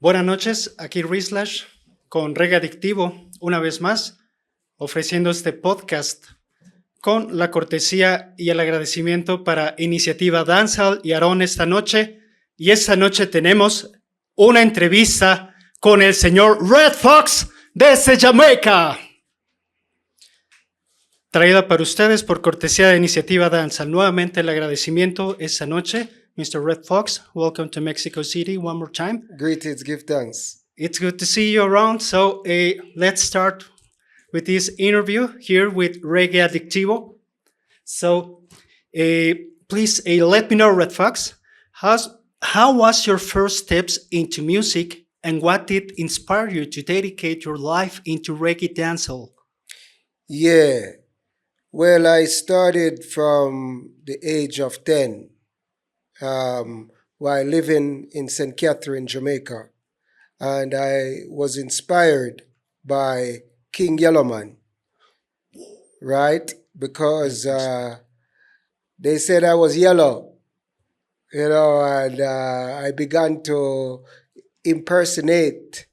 Buenas noches, aquí Reezlash con Reggae Adictivo, una vez más, ofreciendo este podcast con la cortesía y el agradecimiento para Iniciativa Dancehall y Aarón esta noche. Y esta noche tenemos una entrevista con el señor Red Fox desde Jamaica. Traída para ustedes por cortesía de Iniciativa Dancehall. Nuevamente el agradecimiento esta noche. Mr. Red Fox, welcome to Mexico City one more time. Greetings, give thanks. It's good to see you around. So let's start with this interview here with Reggae Adictivo. So please let me know, Red Fox, how was your first steps into music and what did inspire you to dedicate your life into reggae dancehall? Yeah, well, I started from the age of 10 while living in St. Catherine, Jamaica. And I was inspired by King Yellowman, right? Because they said I was yellow, and I began to impersonate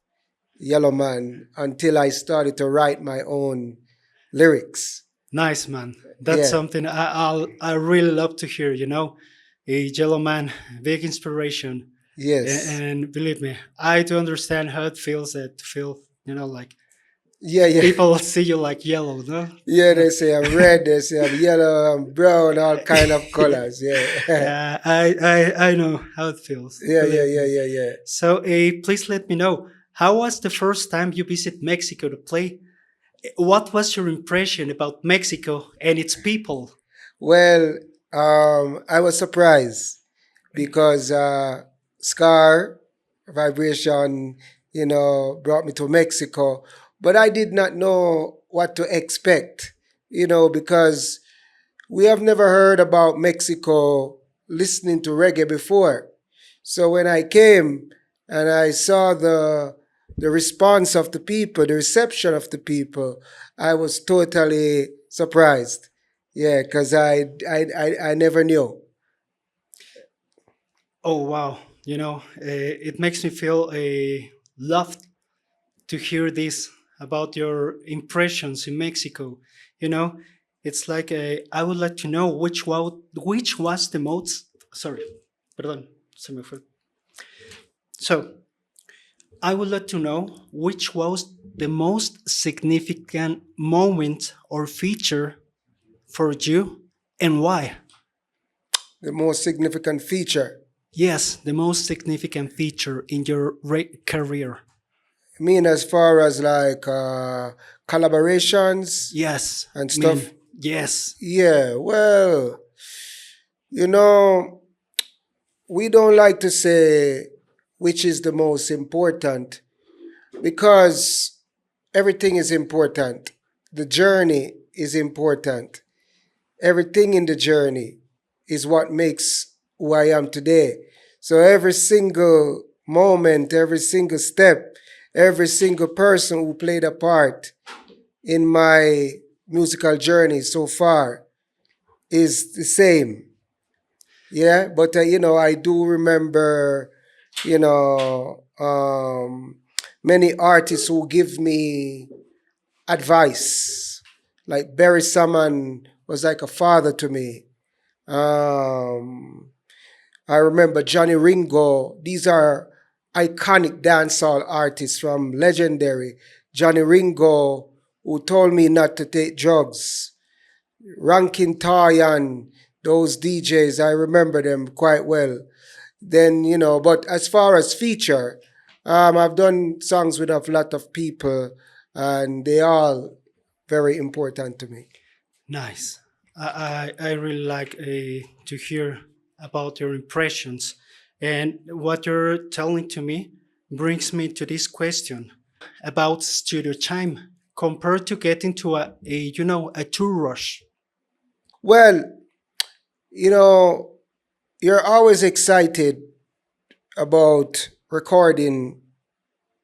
Yellowman until I started to write my own lyrics. Nice, man. That's something I really love to hear, A Yellow Man, big inspiration. Yes. And believe me, I do understand how it feels to feel, like people see you like yellow, no? Yeah, they say I'm red, they say I'm yellow, I'm brown, all kind of colors. Yeah. I know how it feels. Yeah. So please let me know, how was the first time you visit Mexico to play? What was your impression about Mexico and its people? Well, I was surprised because Scar Vibration, brought me to Mexico, but I did not know what to expect, because we have never heard about Mexico listening to reggae before. So when I came and I saw the response of the people, the reception of the people, I was totally surprised. Yeah, because I never knew. Oh, wow. It makes me feel loved to hear this about your impressions in Mexico. It's like I would like to know which was the most, sorry, perdón, se me fue. So, I would like to know which was the most significant moment or feature for you and why? The most significant feature. Yes, the most significant feature in your career. I mean, as far as like collaborations? Yes. And stuff? Yes. Yeah, well, we don't like to say which is the most important because everything is important. The journey is important. Everything in the journey is what makes who I am today. So every single moment, every single step, every single person who played a part in my musical journey so far is the same. Yeah, but I do remember, many artists who give me advice. Like Barry Salmon was like a father to me. I remember Johnny Ringo. These are iconic dancehall artists from legendary. Johnny Ringo, who told me not to take drugs. Rankin Tayan, those DJs, I remember them quite well. Then, but as far as feature, I've done songs with a lot of people, and they all very important to me. Nice. I really like to hear about your impressions. And what you're telling to me brings me to this question about studio time compared to getting to a tour rush. Well, you're always excited about recording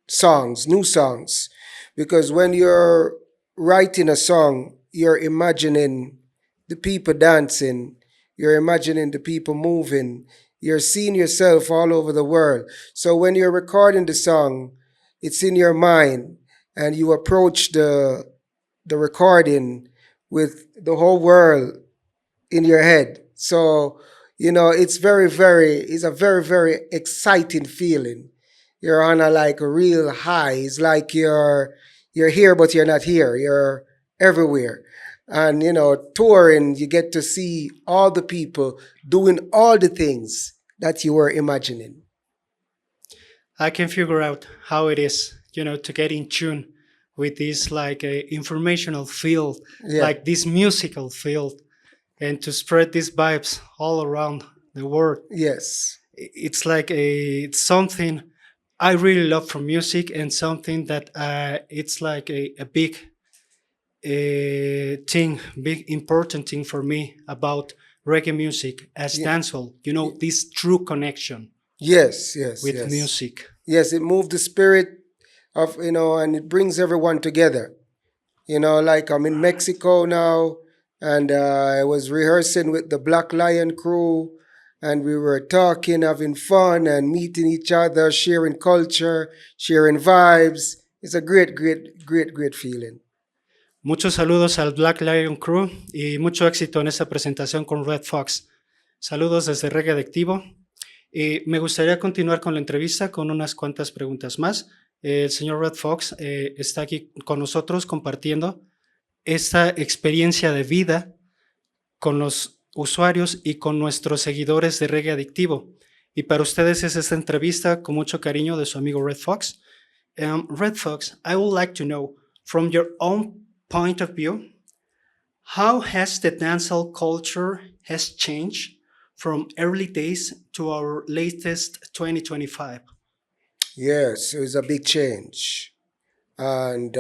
songs, new songs, because when you're writing a song, you're imagining the people dancing, you're imagining the people moving, You're seeing yourself all over the world. So when you're recording the song, it's in your mind, and you approach the recording with the whole world in your head. So, it's a very, very exciting feeling. You're on a like a real high. It's like you're here, but you're not here. You're everywhere. And touring, you get to see all the people doing all the things that you were imagining. I can figure out how it is, to get in tune with this like a informational field, Yeah. like this musical field, and to spread these vibes all around the world. Yes. It's like it's something I really love from music, and something that it's like a big thing, big important thing for me about reggae music as Yeah. dancehall. This true connection Yes. Yes. with Yes. music. Yes. It moved the spirit of and it brings everyone together. Like I'm in Mexico now, and I was rehearsing with the Black Lion crew, and we were talking, having fun, and meeting each other, sharing culture, sharing vibes. It's a great, great, great, great feeling. Muchos saludos al Black Lion Crew y mucho éxito en esta presentación con Red Fox. Saludos desde Reggae Adictivo. Me gustaría continuar con la entrevista con unas cuantas preguntas más. El señor Red Fox está aquí con nosotros compartiendo esta experiencia de vida con los usuarios y con nuestros seguidores de Reggae Adictivo. Y para ustedes es esta entrevista con mucho cariño de su amigo Red Fox. Red Fox, I would like to know, from your own point of view, how has the dancehall culture has changed from early days to our latest 2025? Yes, it was a big change. And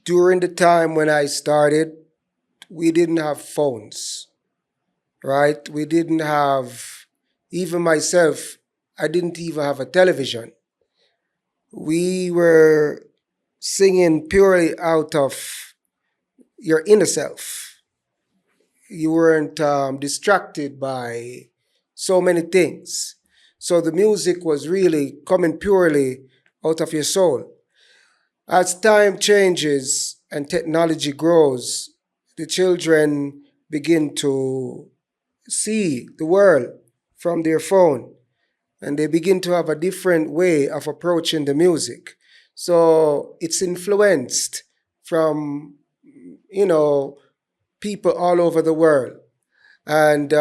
during the time when I started, we didn't have phones, right? We didn't have, even myself, I didn't even have a television. We were singing purely out of your inner self. You weren't distracted by so many things. So the music was really coming purely out of your soul. As time changes and technology grows, the children begin to see the world from their phone, and they begin to have a different way of approaching the music. So it's influenced from, people all over the world. And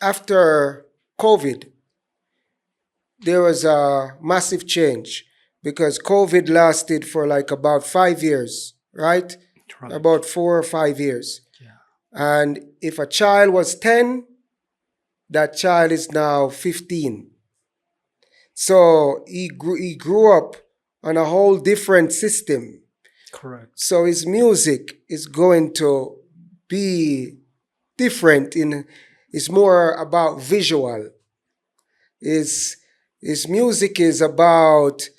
after COVID, there was a massive change because COVID lasted for like about 5 years, right? Right. About 4 or 5 years. Yeah. And if a child was 10, that child is now 15. So he grew up on a whole different system. Correct. So his music is going to be different. It's more about visual. His music is about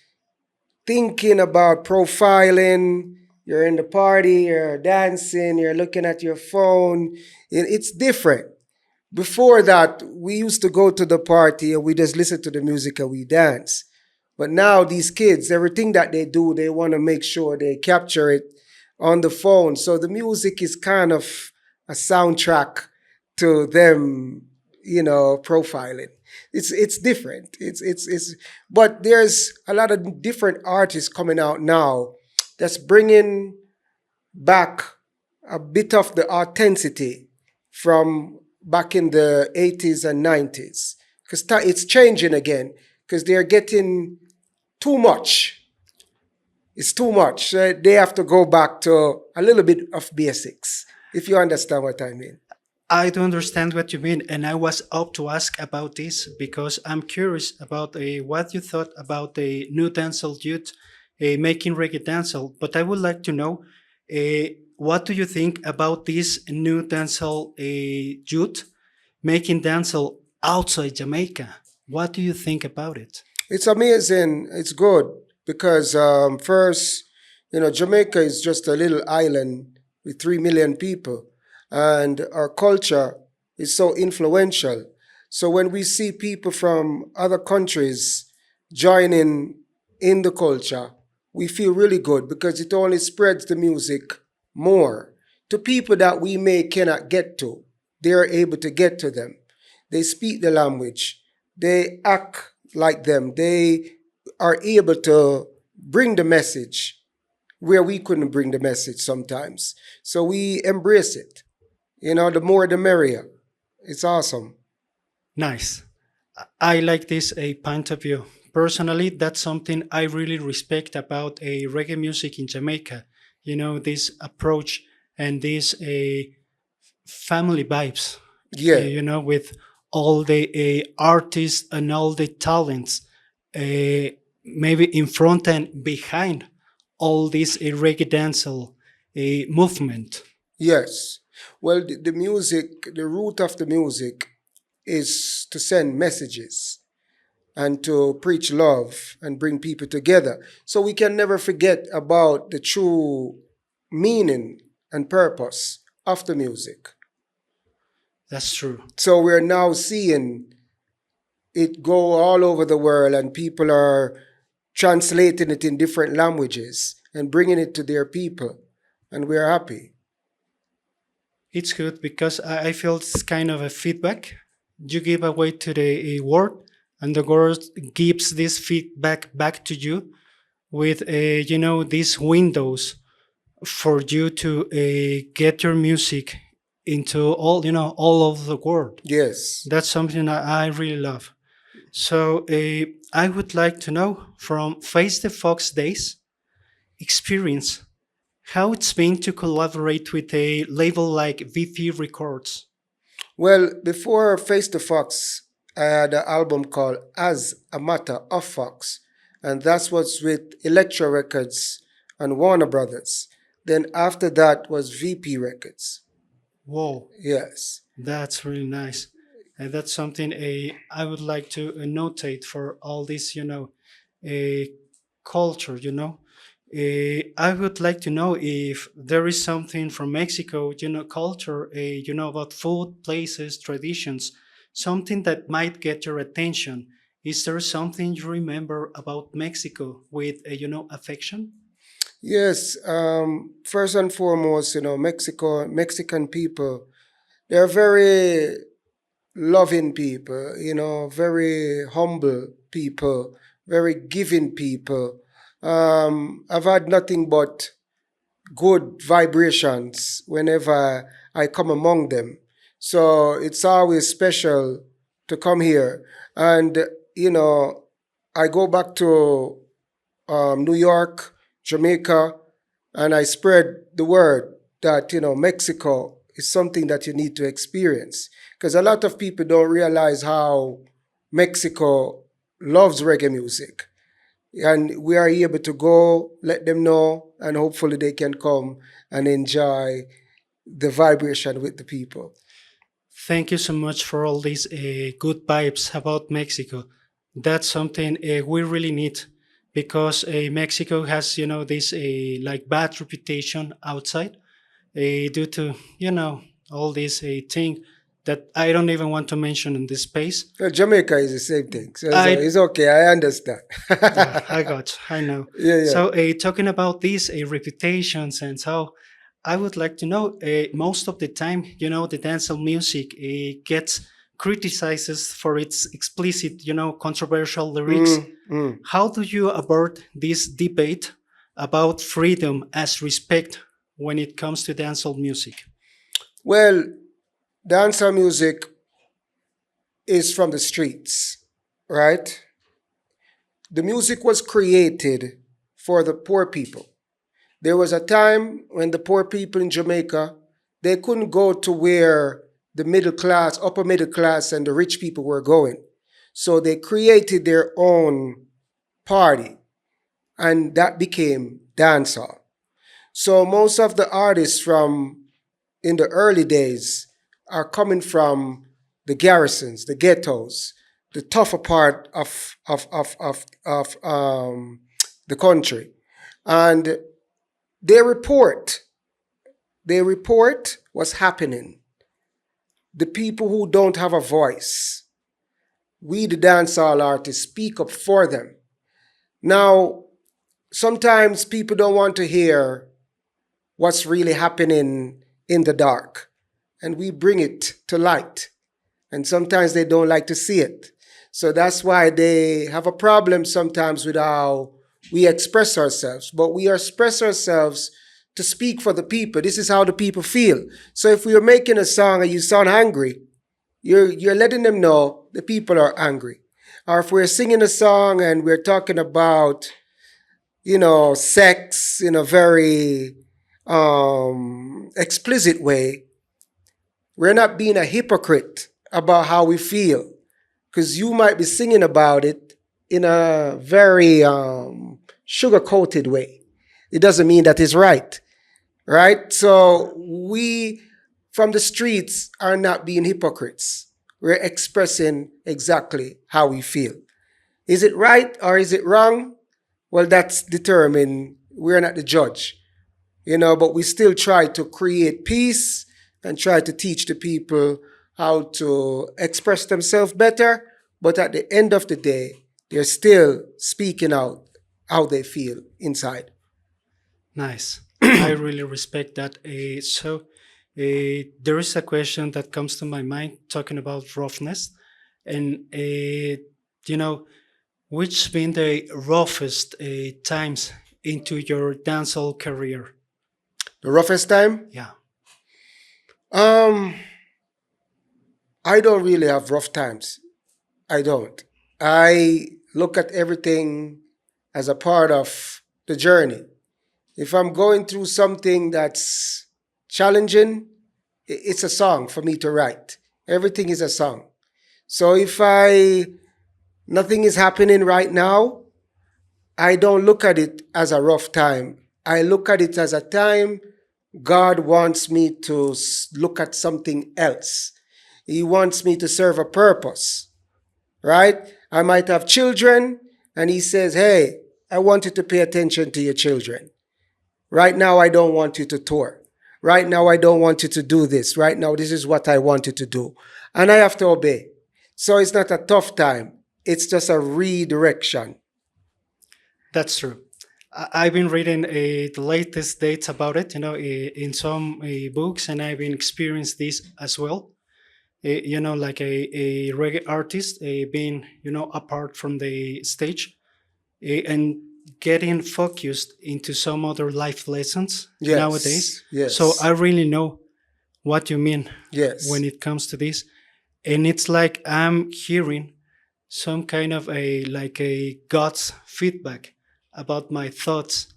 thinking about profiling. You're in the party, you're dancing, you're looking at your phone. It's different. Before that, we used to go to the party and we just listen to the music and we dance. But now these kids, everything that they do, they want to make sure they capture it on the phone. So the music is kind of a soundtrack to them, profiling. It's different. But there's a lot of different artists coming out now that's bringing back a bit of the authenticity from back in the 80s and 90s. Because it's changing again, because they're getting too much. It's too much. So they have to go back to a little bit of basics, if you understand what I mean. I do understand what you mean, and I was up to ask about this because I'm curious about what you thought about the new dancehall youth making reggae dancehall. But I would like to know, what do you think about this new dancehall youth making dancehall outside Jamaica? What do you think about it? It's amazing. It's good because first, Jamaica is just a little island with 3 million people. and our culture is so influential. So when we see people from other countries joining in the culture, we feel really good because it only spreads the music more to people that we may cannot get to. They are able to get to them. They speak the language. They act like them. They are able to bring the message where we couldn't bring the message sometimes. So we embrace it. You know, the more the merrier. It's awesome. Nice. I like this a point of view. Personally, that's something I really respect about a reggae music in Jamaica. You know, this approach and this a family vibes. Yeah, You know, with all the artists and all the talents, uh, maybe in front and behind all this reggae dancehall movement. yes. Well, the music, the root of the music is to send messages and to preach love and bring people together. So we can never forget about the true meaning and purpose of the music. That's true. So we're now seeing it go all over the world, and people are translating it in different languages and bringing it to their people, and we're happy. It's good because I feel it's kind of a feedback. You give away to the world, and the world gives this feedback back to you with you know, these windows for you to get your music into all, you know, all over the world. Yes. That's something I really love. So I would like to know from Face the Fox days experience how it's been to collaborate with a label like VP Records. Well, before Face the Fox, I had an album called As a Matter of Fox, and that's what's with Elektra Records and Warner Brothers. Then after that was VP Records. Whoa, Yes. that's really nice. And that's something I would like to notate for all this, you know, a culture, you know. I would like to know if there is something from Mexico, you know, culture, you know, about food, places, traditions, something that might get your attention. Is there something you remember about Mexico with, you know, affection? Yes. First and foremost, you know, Mexican people, they're very loving people, you know, very humble people, very giving people. I've had nothing but good vibrations whenever I come among them. So it's always special to come here. And, you know, I go back to New York, Jamaica, and I spread the word that, you know, Mexico is something that you need to experience. Because a lot of people don't realize how Mexico loves reggae music. And we are able to go, let them know, and hopefully they can come and enjoy the vibration with the people. Thank you so much for all these good vibes about Mexico. That's something we really need because Mexico has, you know, this like bad reputation outside due to, you know, all this thing that I don't even want to mention in this space. Jamaica is the same thing. So I it's okay, I understand. Yeah, I got, I know. Yeah, yeah. So, talking about these reputations and so, I would like to know. Most of the time, you know, the dancehall music gets criticizes for its explicit, you know, controversial lyrics. Mm. How do you abort this debate about freedom as respect when it comes to dancehall music? Well, dancehall music is from the streets, right? The music was created for the poor people. There was a time when the poor people in Jamaica, they couldn't go to where the middle class, upper middle class, and the rich people were going. So they created their own party, and that became dancehall. So most of the artists from in the early days are coming from the garrisons, the ghettos, the tougher part of the country. And they report They report what's happening. The people who don't have a voice, we, the dancehall artists, speak up for them. Now, sometimes people don't want to hear what's really happening in the dark, and we bring it to light. And sometimes they don't like to see it. So that's why they have a problem sometimes with how we express ourselves. But we express ourselves to speak for the people. This is how the people feel. So if we are making a song and you sound angry, you're letting them know the people are angry. Or if we're singing a song and we're talking about, sex in a very explicit way, we're not being a hypocrite about how we feel. Because you might be singing about it in a very sugar-coated way. It doesn't mean that it's right. Right? So we, from the streets, are not being hypocrites. We're expressing exactly how we feel. Is it right or is it wrong? Well, that's determined. We're not the judge. But we still try to create peace and try to teach the people how to express themselves better. But at the end of the day, they're still speaking out how they feel inside. Nice. I really respect that. There is a question that comes to my mind talking about roughness. And, which been the roughest times into your dancehall career? The roughest time? Yeah. I don't really have rough times. I don't. I look at everything as a part of the journey. If I'm going through something that's challenging, it's a song for me to write. Everything is a song. So if nothing is happening right now, I don't look at it as a rough time. I look at it as a time God wants me to look at something else. He wants me to serve a purpose, right? I might have children, and he says, hey, I want you to pay attention to your children. Right now, I don't want you to tour. Right now, I don't want you to do this. Right now, this is what I want you to do. And I have to obey. So it's not a tough time. It's just a redirection. That's true. I've been reading the latest dates about it, in some books, and I've been experienced this as well. Like a reggae artist being, apart from the stage and getting focused into some other life lessons nowadays. Yes. So I really know what you mean Yes. when it comes to this. And it's like I'm hearing some kind of a God's feedback about my thoughts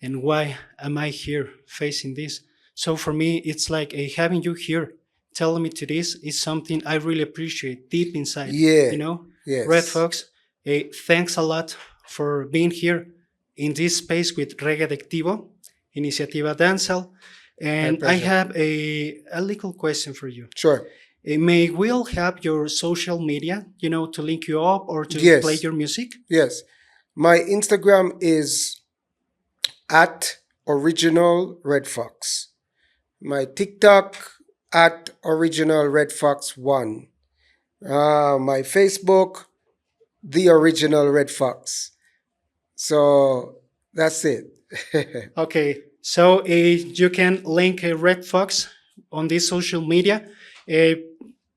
and why am I here facing this. So for me, it's like having you here telling me to this is something I really appreciate deep inside. Yeah. Yes. Red Fox, thanks a lot for being here in this space with Reggae Adictivo, Iniciativa Dancehall. And I have a little question for you. Sure. May we all have your social media, to link you up or to play your music? Yes. My Instagram is at Original Red Fox. My TikTok at Original Red Fox 1. My Facebook, The Original Red Fox. So that's it. Okay. So you can link Red Fox on this social media.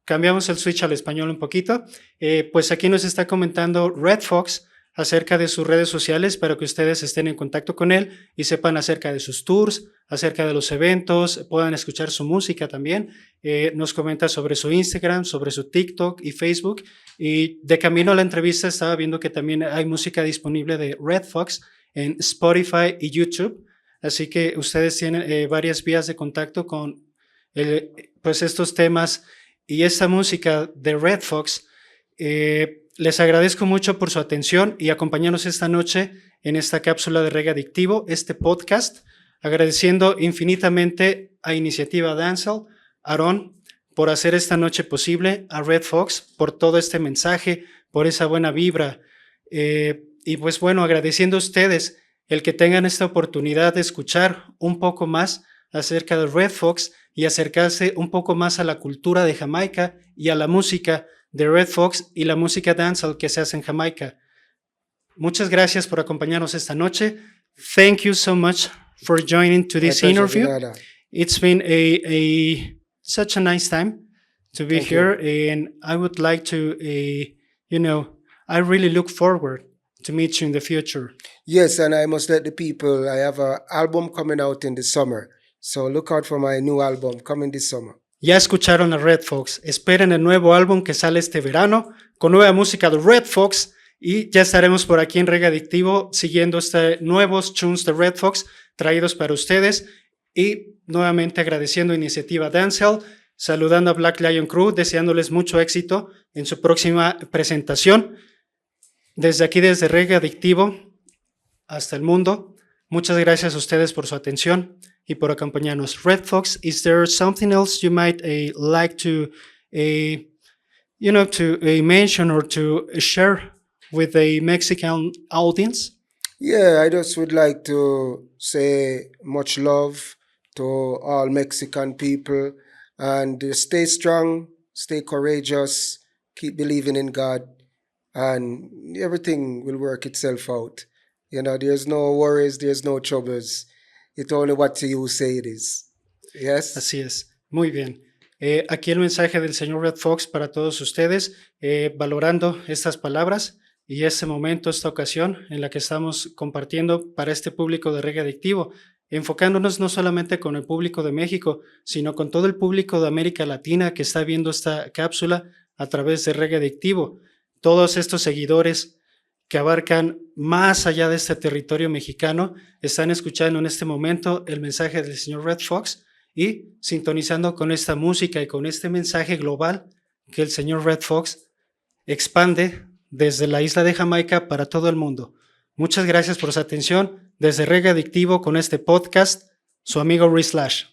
Cambiamos el switch al español un poquito. Pues aquí nos está comentando Red Fox acerca de sus redes sociales para que ustedes estén en contacto con él y sepan acerca de sus tours, acerca de los eventos, puedan escuchar su música también. Nos comenta sobre su Instagram, sobre su TikTok y Facebook. Y de camino a la entrevista estaba viendo que también hay música disponible de Red Fox en Spotify y YouTube. Así que ustedes tienen varias vías de contacto con pues estos temas y esta música de Red Fox. Les agradezco mucho por su atención y acompañarnos esta noche en esta cápsula de Reggae Adictivo, este podcast, agradeciendo infinitamente a Iniciativa Dancehall, a Aaron, por hacer esta noche posible, a Red Fox, por todo este mensaje, por esa buena vibra, y pues bueno, agradeciendo a ustedes el que tengan esta oportunidad de escuchar un poco más acerca de Red Fox y acercarse un poco más a la cultura de Jamaica y a la música de Red Fox y la música dancehall que se hace en Jamaica. Muchas gracias por acompañarnos esta noche. Thank you so much for joining to this interview. It's been such a nice time to be Thank here, and I would like to, I really look forward to meet you in the future. Yes, and I must let the people, I have an album coming out in the summer. So look out for my new album coming this summer. Ya escucharon a Red Fox. Esperen el nuevo álbum que sale este verano con nueva música de Red Fox y ya estaremos por aquí en Reggae Adictivo siguiendo nuevos tunes de Red Fox traídos para ustedes y nuevamente agradeciendo a Iniciativa Dancehall, saludando a Black Lion Crew, deseándoles mucho éxito en su próxima presentación. Desde aquí, desde Reggae Adictivo hasta el mundo, muchas gracias a ustedes por su atención y por acompañarnos. Red Fox, is there something else you might like to, mention or to share with the Mexican audience? Yeah, I just would like to say much love to all Mexican people and stay strong, stay courageous, keep believing in God, and everything will work itself out. There's no worries, there's no troubles. It's only what you say it is. Yes? Así es. Muy bien. Aquí el mensaje del señor Red Fox para todos ustedes, valorando estas palabras y este momento, esta ocasión en la que estamos compartiendo para este público de Reggae Adictivo, enfocándonos no solamente con el público de México, sino con todo el público de América Latina que está viendo esta cápsula a través de Reggae Adictivo. Todos estos seguidores que abarcan más allá de este territorio mexicano están escuchando en este momento el mensaje del señor Red Fox y sintonizando con esta música y con este mensaje global que el señor Red Fox expande desde la isla de Jamaica para todo el mundo. Muchas gracias por su atención. Desde Reggae Adictivo con este podcast, su amigo Reezlash.